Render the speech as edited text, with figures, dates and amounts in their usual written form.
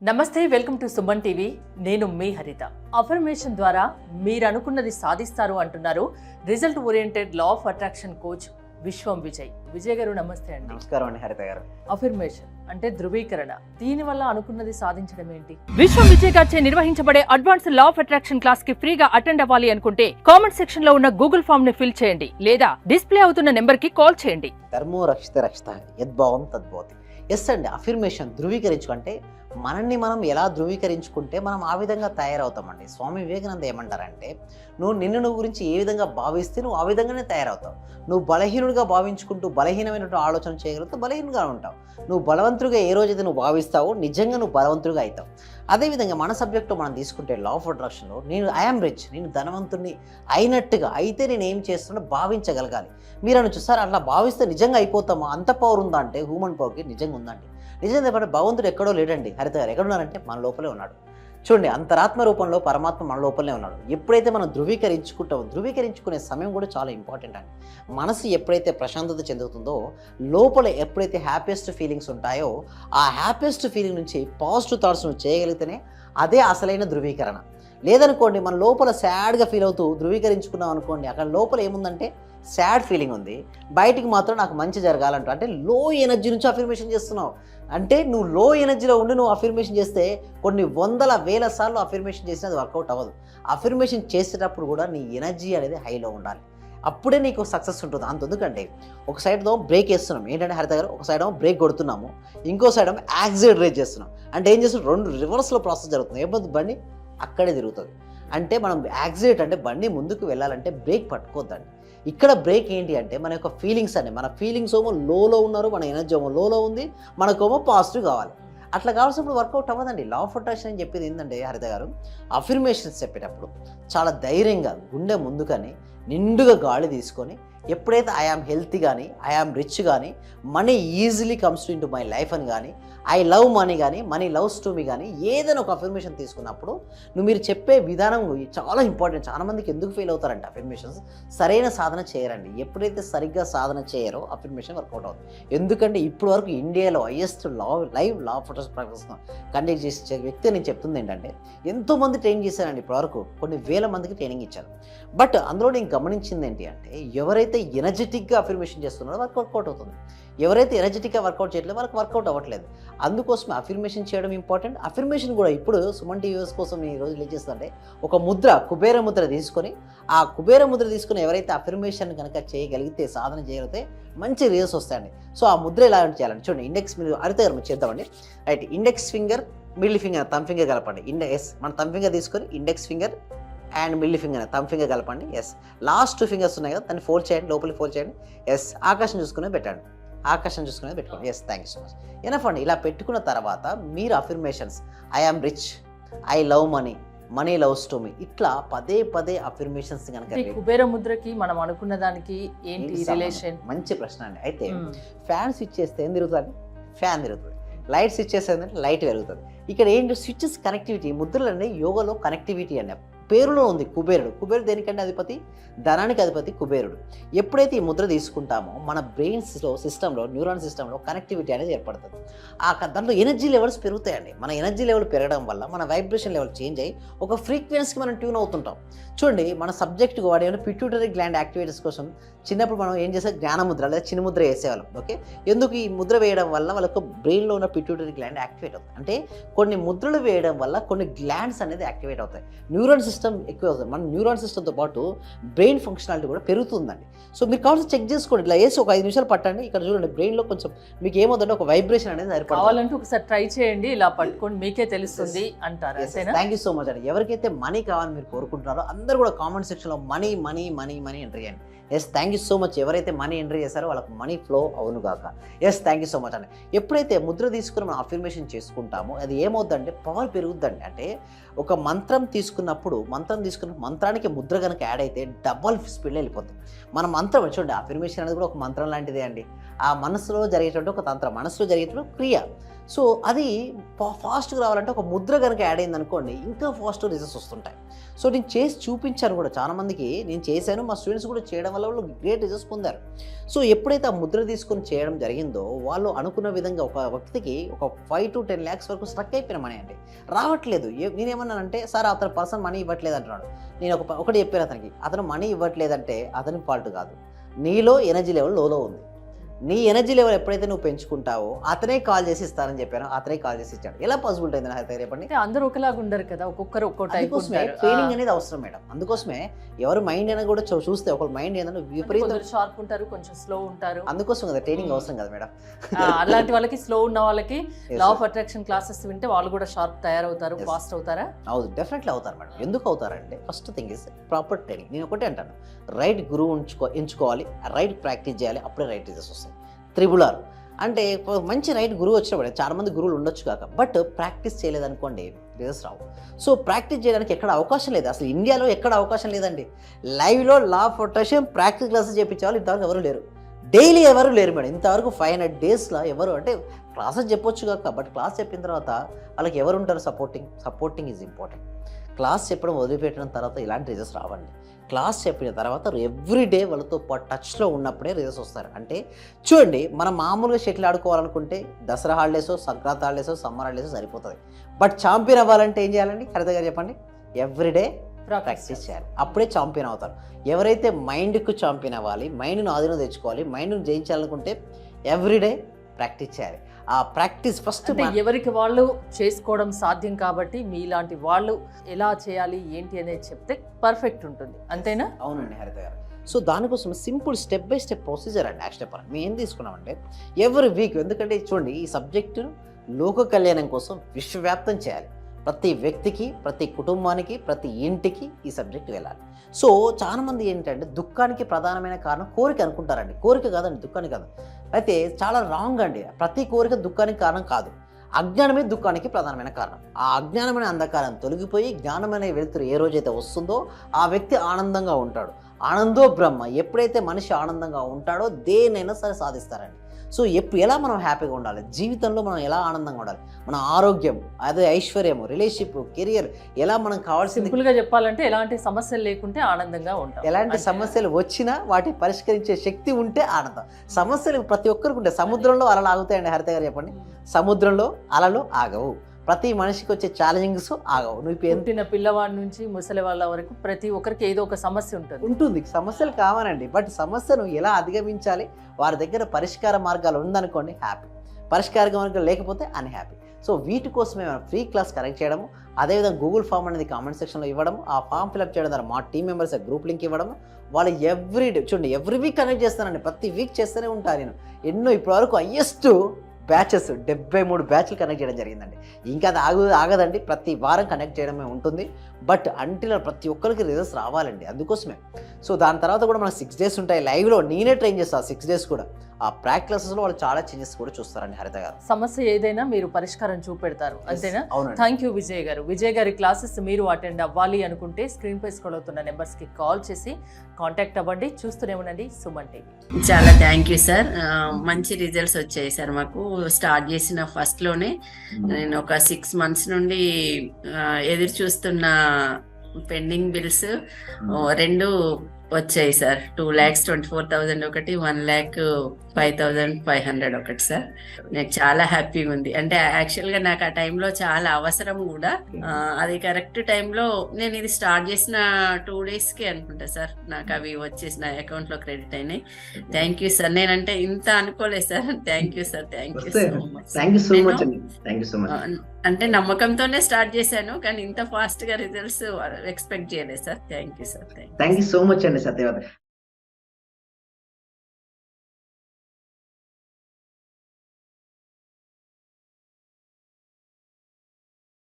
నమస్తే, welcome to Suman TV. నేను మీ హరిత. అఫర్మేషన్ ద్వారా మీరు అనుకున్నది సాధిస్తారు అంటున్నారు result oriented law of attraction coach విశ్వం విజయ్. విజయ్ గారు నమస్తే అండి. నమస్కారం అండి హరిత గారు. అఫర్మేషన్ అంటే ధృవీకరణ, దీని వల్ల అనుకున్నది సాధించడం ఏంటి? విశ్వం విజయ్ గారిచే నిర్వహించబడే advance law of attraction class కి ఫ్రీగా అటెండ్ అవ్వాలి అనుకుంటే కామెంట్ సెక్షన్ లో ఉన్న గూగుల్ ఫామ్ ని ఫిల్ చేయండి, లేదా డిస్ప్లే అవుతున్న నెంబర్ కి కాల్ చేయండి. ధర్మో రక్షిత రక్షిత యద్భావం తద్భవతి. ఎస్ అండి, అఫర్మేషన్ ధృవీకరించుకుంటే మనల్ని మనం ఎలా ధృవీకరించుకుంటే మనం ఆ విధంగా తయారవుతామండి. స్వామి వివేకానంద ఏమంటారంటే, నిన్ను గురించి ఏ విధంగా భావిస్తే నువ్వు ఆ విధంగానే తయారవుతావు. నువ్వు బలహీనుడిగా భావించుకుంటూ బలహీనమైనటువంటి ఆలోచన చేయగలుగుతావు, బలహీనంగా ఉంటావు. నువ్వు బలవంతుడిగా ఏ రోజైతే నువ్వు భావిస్తావో నిజంగా నువ్వు బలవంతుడిగా అవుతావు. అదేవిధంగా మన సబ్జెక్టు మనం తీసుకుంటే లా ఆఫ్ అట్రాక్షన్లో నేను ఐఆమ్ రిచ్, నేను ధనవంతుడిని అయినట్టుగా అయితే నేను ఏం చేస్తున్నా భావించగలగాలి. మీరు అని చూస్తారు, అట్లా భావిస్తే నిజంగా అయిపోతామా? అంత పవర్ ఉందా అంటే హ్యూమన్ పవర్కి నిజంగా ఉందండి. నిజంగా చెప్పండి, భగవంతుడు ఎక్కడో లేడండి హరిత గారు. ఎక్కడున్నారంటే మన లోపలే ఉన్నాడు. చూడండి, అంతరాత్మ రూపంలో పరమాత్మ మన లోపలనే ఉన్నాడు. ఎప్పుడైతే మనం ధృవీకరించుకునే సమయం కూడా చాలా ఇంపార్టెంట్ అండి. మనసు ఎప్పుడైతే ప్రశాంతత చెందుతుందో, లోపల ఎప్పుడైతే హ్యాపీయెస్ట్ ఫీలింగ్స్ ఉంటాయో, ఆ హ్యాపీయెస్ట్ ఫీలింగ్ నుంచి పాజిటివ్ థాట్స్ నువ్వు చేయగలిగితేనే అదే అసలైన ధృవీకరణ. లేదనుకోండి, మన లోపల సాడ్గా ఫీల్ అవుతూ ధృవీకరించుకున్నాం అనుకోండి, అక్కడ లోపల ఏముందంటే సాడ్ ఫీలింగ్ ఉంది, బయటికి మాత్రం నాకు మంచి జరగాలంట. అంటే లో ఎనర్జీ నుంచి అఫర్మేషన్ చేస్తున్నావు. అంటే నువ్వు లో ఎనర్జీలో ఉండి నువ్వు అఫర్మేషన్ చేస్తే కొన్ని వందల వేల సార్లు అఫర్మేషన్ చేసినా అది వర్కౌట్ అవ్వదు. అఫర్మేషన్ చేసేటప్పుడు కూడా నీ ఎనర్జీ అనేది హైలో ఉండాలి, అప్పుడే నీకు సక్సెస్ ఉంటుంది. అంతెందుకంటే ఒక సైడ్లో బ్రేక్ వేస్తున్నాం, ఏంటంటే హరిత గారు, ఒక సైడ్ ఏమో బ్రేక్ కొడుతున్నాము, ఇంకో సైడ్ ఏమో యాక్సిలరేట్ చేస్తున్నాం. అంటే ఏం చేస్తున్నాం, రెండు రివర్స్లో ప్రాసెస్ జరుగుతుంది. ఏమవుతుంది, బండి అక్కడే తిరుగుతుంది. అంటే మనం యాక్సిలేట్ అంటే బండి ముందుకు వెళ్ళాలంటే బ్రేక్ పట్టుకోవద్దండి. ఇక్కడ బ్రేక్ ఏంటి అంటే మన యొక్క ఫీలింగ్స్ అండి. మన ఫీలింగ్స్ ఏమో లోలో ఉన్నారు, మన ఎనర్జీ ఏమో లోలో ఉంది, మనకేమో పాజిటివ్ కావాలి. అట్లా కావాల్సినప్పుడు వర్కౌట్ అవ్వదండి. లా ఆఫ్ అట్రాక్షన్ అని చెప్పేది ఏంటంటే హరిత గారు, అఫర్మేషన్స్ చెప్పేటప్పుడు చాలా ధైర్యంగా గుండె ముందుకని నిండుగా గాలి తీసుకొని, ఎప్పుడైతే ఐఆమ్ హెల్తీ కానీ, ఐఆమ్ రిచ్ కానీ, money easily comes to into my life అని కానీ, ఐ లవ్ మనీ కానీ, మనీ లవ్స్ టు మీ కానీ, ఏదైనా ఒక అఫర్మేషన్ తీసుకున్నప్పుడు మీరు చెప్పే విధానం చాలా ఇంపార్టెంట్. చాలా మందికి ఎందుకు ఫెయిల్ అవుతారంటే అఫర్మేషన్స్ సరైన సాధన చేయరండి. ఎప్పుడైతే సరిగ్గా సాధన చేయరో అఫర్మేషన్ వర్కౌట్ అవుతుంది. ఎందుకంటే ఇప్పటి వరకు ఇండియాలో highest live law of attraction practice conduct చేసే వ్యక్తి నేను చెప్తుంది ఏంటంటే, ఎంతోమంది ట్రైనింగ్ చేశారండి. ఇప్పటివరకు కొన్ని వేల మందికి ట్రైనింగ్ ఇచ్చారు. బట్ అందులో నేను గమనించింది ఏంటి అంటే, ఎవరైతే ఎనర్జెటిక్గా అఫర్మేషన్ చేస్తున్నారో వాళ్ళకి వర్కౌట్ అవుతుంది, ఎవరైతే ఎనర్జెటిక్గా వర్కౌట్ చేయట్లేదు వాళ్ళకి వర్కౌట్ అవ్వట్లేదు. అందుకోసమే అఫర్మేషన్ చేయడం ఇంపార్టెంట్. అఫర్మేషన్ కూడా ఇప్పుడు సుమన్ టీవీస్ కోసం ఈ రోజు ఏం చేస్తుందంటే, ఒక ముద్ర, కుబేర ముద్ర తీసుకొని, ఆ కుబేర ముద్ర తీసుకొని ఎవరైతే అఫర్మేషన్ కనుక చేయగలిగితే, సాధన చేయగలిగితే మంచి రిజల్ట్స్ వస్తాయండి. సో ఆ ముద్ర ఎలా చేయాలంటే చూడండి, ఇండెక్స్ మీరు అరిత గారు మీరు చేద్దామండి. Right, index finger, middle finger, thumb finger కలపండి. మన థమ్ ఫింగర్ తీసుకొని index finger and middle finger, thumb finger కలపండి. ఎస్, లాస్ట్ 2 ఫింగర్స్ ఉన్నాయి కదా, దాన్ని ఫోల్డ్ చేయండి, లోపలికి ఫోల్డ్ చేయండి. ఎస్, ఆకాశం చూసుకునే పెట్టండి, ఆకాశం చూసుకునేది పెట్టుకోండి. Yes, thank you so much. Enough అండి. ఇలా పెట్టుకున్న తర్వాత మీరు affirmations I am rich, I love money, money loves to me, ఇట్లా పదే పదే అఫర్మేషన్స్ కనుక. కుబేర ముద్రకి మనం అనుకున్న దానికి ఏంటి రిలేషన్? మంచి ప్రశ్న అండి. అయితే ఫ్యాన్ స్విచ్ చేస్తే ఏం తిరుగుతుంది? ఫ్యాన్ తిరుగుతుంది. లైట్ స్విచ్ చేస్తే లైట్ పెరుగుతుంది. ఇక్కడ ఏంటి, స్విచ్చెస్ కనెక్టివిటీ. ముద్రలు అంటే యోగాలో కనెక్టివిటీ అనే పేరులో ఉంది కుబేరుడు. కుబేరుడు దేనికంటే అధిపతి, ధనానికి అధిపతి కుబేరుడు. ఎప్పుడైతే ఈ ముద్ర తీసుకుంటామో మన బ్రెయిన్స్లో సిస్టంలో, న్యూరాన్ సిస్టంలో కనెక్టివిటీ అనేది ఏర్పడుతుంది. దాంట్లో ఎనర్జీ లెవెల్స్ పెరుగుతాయండి. మన ఎనర్జీ లెవెల్ పెరగడం వల్ల మన వైబ్రేషన్ లెవెల్ చేంజ్ అయ్యి ఒక ఫ్రీక్వెన్సీకి మనం ట్యూన్ అవుతుంటాం. చూడండి, మన సబ్జెక్టుకు వాడే పిట్యూటరీ గ్లాండ్ యాక్టివిటీస్ కోసం చిన్నప్పుడు మనం ఏం చేసే జ్ఞానముద్ర లేదా చిన్న ముద్ర వేసేవాళ్ళం. ఓకే, ఎందుకు ఈ ముద్ర వేయడం వల్ల వాళ్ళకు బ్రెయిన్లో ఉన్న పిట్యూటరీ గ్లాండ్ యాక్టివేట్ అవుతుంది. అంటే కొన్ని ముద్రలు వేయడం వల్ల కొన్ని గ్లాండ్స్ అనేది యాక్టివేట్ అవుతాయి, న్యూరాన్ సిస్టమ్ ఎక్కువ అవుతుంది. మన న్యూరాన్ సిస్టమ్తో పాటు బ్రెయిన్ ఫంక్షనాలిటీ కూడా పెరుగుతుందండి. సో మీరు కావాల్సి చెక్ చేసుకోండి. ఇట్లా వేసి ఒక 5 నిమిషాలు పట్టండి. ఇక్కడ చూడండి, బ్రెయిన్లో కొంచెం మీకు ఏమవుతుందంటే ఒక వైబ్రేషన్ అనేది సరిపడాలి. కావాలంటే ఒకసారి ట్రై చేయండి, ఇలా పట్టుకోండి, మీకే తెలుస్తుంది అంటారు. థ్యాంక్ యూ సో మచ్ అండి. ఎవరికైతే మనీ కావాలని మీరు కోరుకుంటున్నారో అందరూ కూడా కామెంట్ సెక్షన్లో money money money money enter చేయండి. Yes, thank you so much. ఎవరైతే మనీ ఎంటర్ చేశారో వాళ్ళకి మనీ ఫ్లో అవును గాక. Yes, thank you so much అండి. ఎప్పుడైతే ముద్ర తీసుకుని మనం అఫర్మేషన్ చేసుకుంటామో అది ఏమవుతుందంటే పవర్ పెరుగుద్దండి. అంటే ఒక మంత్రం తీసుకున్నప్పుడు మంత్రానికి ముద్ర కనుక యాడ్ అయితే డబల్ స్పీడ్లో వెళ్ళిపోతుంది. మన మంత్రం చూడండి, అఫర్మేషన్ అనేది కూడా ఒక మంత్రం లాంటిదే అండి. ఆ మనసులో జరిగేటువంటి ఒక తంత్రం, మనసులో జరిగేటువంటి క్రియ. సో అది ఫాస్ట్గా రావాలంటే ఒక ముద్ర కనుక యాడ్ అయింది అనుకోండి, ఇంకా ఫాస్ట్ రిజల్ట్స్ వస్తుంటాయి. సో నేను చేసి చూపించాను కూడా చాలామందికి, నేను చేశాను, మా స్టూడెంట్స్ కూడా చేయడం వల్ల వాళ్ళు గ్రేట్ రిజల్ట్స్ పొందారు. సో ఎప్పుడైతే ఆ ముద్ర తీసుకొని చేయడం జరిగిందో, వాళ్ళు అనుకున్న విధంగా ఒక వ్యక్తికి ఒక 5 to 10 lakhs వరకు స్ట్రక్ అయిపోయిన మనీ అండి, రావట్లేదు. నేనేమన్నానంటే, సార్ అతను పర్సన్ మనీ ఇవ్వట్లేదు అంటున్నాడు. నేను ఒకటి చెప్పాను అతనికి, అతను మనీ ఇవ్వట్లేదంటే అతని ఫాల్ట్ కాదు, నీలో ఎనర్జీ లెవెల్ లోలో ఉంది. నీ ఎనర్జీ లెవెల్ ఎప్పుడైతే నువ్వు పెంచుకుంటావో అతనే కాల్ చేసి ఇస్తానని చెప్పాను, అతనే కాల్ చేసి ఇచ్చాడు. ఎలా పాసిబుల్ అయింది నాకు చెప్పండి? అంటే అందరూ ఒకలాగా ఉండరు కదా, ఒక్కొక్కరు ఒక్కో టైప్ ఉంటారు. ట్రైనింగ్ అనేది అవసరం మేడం. అందుకోసమే ఎవరు మైండ్ అయినా కూడా చూస్తే ఒక మైండ్ ఏంటంటే విపరీతం షార్ప్ ఉంటారు, కొంచెం స్లో ఉంటారు. అందుకోసం కదా ట్రైనింగ్ అవసరం కదా మేడం. అలాంటి వాళ్ళకి, స్లో ఉన్న వాళ్ళకి లా ఆఫ్ అట్రాక్షన్ క్లాసెస్ వింటే వాళ్ళు కూడా షార్ప్ తయారవుతారు, ఫాస్ట్ అవుతారా? అవును, డెఫినెట్లీ అవుతారు మేడం. ఎందుకు అవుతారంటే, first thing is proper training. నేను ఒకటే అంటాను, రైట్ గురువు ఎంచుకోవాలి, రైట్ ప్రాక్టీస్ చేయాలి, అప్పుడే రైట్ రిజల్ట్స్ వస్తాయి. 3R అంటే మంచి రైట్ గురువు వచ్చినప్పుడు, చాలా మంది గురువులు ఉండొచ్చు కాక, బట్ ప్రాక్టీస్ చేయలేదనుకోండి రిజల్ట్స్ రావు. సో ప్రాక్టీస్ చేయడానికి ఎక్కడ అవకాశం లేదు, అసలు ఇండియాలో ఎక్కడ అవకాశం లేదండి. లైవ్లో law of attraction practice classes చేయించేవాళ్ళు ఇంతవరకు ఎవరు లేరు, డైలీ ఎవరు లేరు మేడం. ఇంతవరకు 500 daysలో ఎవరు, అంటే క్లాసెస్ చెప్పొచ్చు కాక, బట్ క్లాస్ చెప్పిన తర్వాత వాళ్ళకి ఎవరు ఉంటారు? Supporting is important. క్లాస్ చెప్పడం వదిలిపెట్టడం తర్వాత ఇలాంటి రిజల్ట్స్ రావండి. క్లాస్ చెప్పిన తర్వాత ఎవ్రీడే వాళ్ళతో టచ్లో ఉన్నప్పుడే రిజల్ట్స్ వస్తారు. అంటే చూడండి, మనం మామూలుగా షటిల్ ఆడుకోవాలనుకుంటే Dasara holidays, Sankranti holidays, summer holidays సరిపోతుంది. బట్ ఛాంపియన్ అవ్వాలంటే ఏం చేయాలండి? హరిత గారు చెప్పండి. ఎవ్రీడే ప్రాక్టీస్ చేయాలి, అప్పుడే ఛాంపియన్ అవుతారు. ఎవరైతే మైండ్కు ఛాంపియన్ అవ్వాలి, మైండ్ను ఆధీనం తెచ్చుకోవాలి, మైండ్ను జయించాలనుకుంటే ఎవ్రీడే ప్రాక్టీస్ చేయాలి. ఆ ప్రాక్టీస్ ఫస్ట్ ఎవరికి వాళ్ళు చేసుకోవడం సాధ్యం కాబట్టి మీలాంటి వాళ్ళు ఎలా చేయాలి ఏంటి అనేది చెప్తే పర్ఫెక్ట్ ఉంటుంది, అంతేనా? అవునండి హరిత గారు. సో దానికోసం simple step by step procedure అండి. యాక్షన్ పరంగా మేము ఏం తీసుకున్నామంటే, ఎవ్రీ వీక్, ఎందుకంటే చూడండి ఈ సబ్జెక్టు లోక కళ్యాణం కోసం విశ్వవ్యాప్తం చేయాలి. ప్రతి వ్యక్తికి, ప్రతి కుటుంబానికి, ప్రతి ఇంటికి ఈ సబ్జెక్ట్ వెళ్ళాలి. సో చాలామంది ఏంటంటే దుఃఖానికి ప్రధానమైన కారణం కోరిక అనుకుంటారండి. కోరిక కాదండి, దుఃఖానికి కాదు. అయితే చాలా రాంగ్ అండి. ప్రతి కోరిక దుఃఖానికి కారణం కాదు, అజ్ఞానమే దుఃఖానికి ప్రధానమైన కారణం. ఆ అజ్ఞానమైన అంధకారం తొలగిపోయి జ్ఞానమైన వెలుతురు ఏ రోజైతే వస్తుందో ఆ వ్యక్తి ఆనందంగా ఉంటాడు. ఆనందో బ్రహ్మ. ఎప్పుడైతే మనిషి ఆనందంగా ఉంటాడో దేనైనా సరే సాధిస్తారండి. సో ఎలా మనం హ్యాపీగా ఉండాలి, జీవితంలో మనం ఎలా ఆనందంగా ఉండాలి, మన ఆరోగ్యం, అదే ఐశ్వర్యం, రిలేషన్షిప్, కెరియర్, ఎలా మనం కావాల్సింది. సింపుల్గా చెప్పాలంటే ఎలాంటి సమస్యలు లేకుంటే ఆనందంగా ఉంటాం. ఎలాంటి సమస్యలు వచ్చినా వాటిని పరిష్కరించే శక్తి ఉంటే ఆనందం. సమస్యలు ప్రతి ఒక్కరికి ఉంటాయి. సముద్రంలో అలలు ఆగుతాయండి హరిత గారు చెప్పండి. సముద్రంలో అలలు ఆగవు. ప్రతి మనిషికి వచ్చే ఛాలెంజింగ్స్ ఆగవు. నువ్వు పుట్టిన పిల్లవాడి నుంచి ముసలి వాళ్ళ వరకు ప్రతి ఒక్కరికి ఏదో ఒక సమస్య ఉంటుంది. సమస్యలు కావాలండి, బట్ సమస్యను ఎలా అధిగమించాలి, వారి దగ్గర పరిష్కార మార్గాలు ఉందనుకోండి హ్యాపీ, పరిష్కార మార్గాలు లేకపోతే అన్హ్యాపీ. సో వీటి కోసమే మనం ఫ్రీ క్లాస్ కనెక్ట్ చేయడము, అదేవిధంగా గూగుల్ ఫామ్ అనేది కామెంట్ సెక్షన్లో ఇవ్వడం, ఆ ఫామ్ ఫిల్అప్ చేయడం ద్వారా మా టీం మెంబర్స్ గ్రూప్ లింక్ ఇవ్వడం, వాళ్ళు ఎవ్రీ డే చూడండి ఎవ్రీ వీక్ కనెక్ట్ చేస్తానండి. ప్రతి వీక్ చేస్తూనే ఉంటాను నేను. ఎన్నో ఇప్పటివరకు హైయెస్ట్ బ్యాచెస్ 73 బ్యాచ్లు కనెక్ట్ చేయడం జరిగిందండి. ఇంకా అది ఆగదండి, ప్రతి వారం కనెక్ట్ చేయడమే ఉంటుంది. బట్ అంటిల్ ప్రతి ఒక్కరికి రిజల్ట్స్ రావాలండి, అందుకోసమే. సో దాని తర్వాత కూడా మనకు 6 days ఉంటాయి లైవ్లో, నేనే ట్రైన్ చేస్తాను 6 days కూడా. ఆ ప్రాక్టీస్ క్లాసెస్లో వాళ్ళు చాలా చేంజెస్ కూడా చూస్తారండి హరిత గారు. సమస్య ఏదైనా మీరు పరిష్కారం చూపెడతారు, అంతేనా? థ్యాంక్ యూ విజయ్ గారు. విజయ్ గారి క్లాసెస్ మీరు అటెండ్ అవ్వాలి అనుకుంటే స్క్రీన్ పై స్క్రోల్ అవుతున్న నెంబర్స్కి కాల్ చేసి కాంటాక్ట్ అవ్వండి. చూస్తూనే ఉండండి సుమన్ టీవీ. చాలా థ్యాంక్ యూ సార్. మంచి రిజల్ట్స్ వచ్చాయి సార్. మాకు స్టార్ట్ చేసిన ఫస్ట్లోనే నేను ఒక 6 months నుండి ఎదురు చూస్తున్న పెండింగ్ బిల్స్ 2 వచ్చాయి సార్. 2,24,000 ఒకటి, 1,05,500 ఒకటి సార్. నాకు చాలా హ్యాపీగా ఉంది. అంటే యాక్చువల్గా నాకు ఆ టైంలో చాలా అవసరం కూడా. అది కరెక్ట్ టైంలో నేను ఇది స్టార్ట్ చేసిన 2 daysకి అనుకుంటా సార్ నాకు అవి వచ్చేసి నా అకౌంట్లో క్రెడిట్ అయినాయి. Thank you sir. నేనంటే ఇంత అనుకోలేదు sir. Thank you sir. Thank you so much. అంటే నమ్మకంతోనే స్టార్ట్ చేశాను, కానీ ఇంత ఫాస్ట్ గా రిజల్ట్స్ ఎక్స్పెక్ట్ చేయలేదు sir. Thank you sir. Thank you so much అండి సత్యవతి.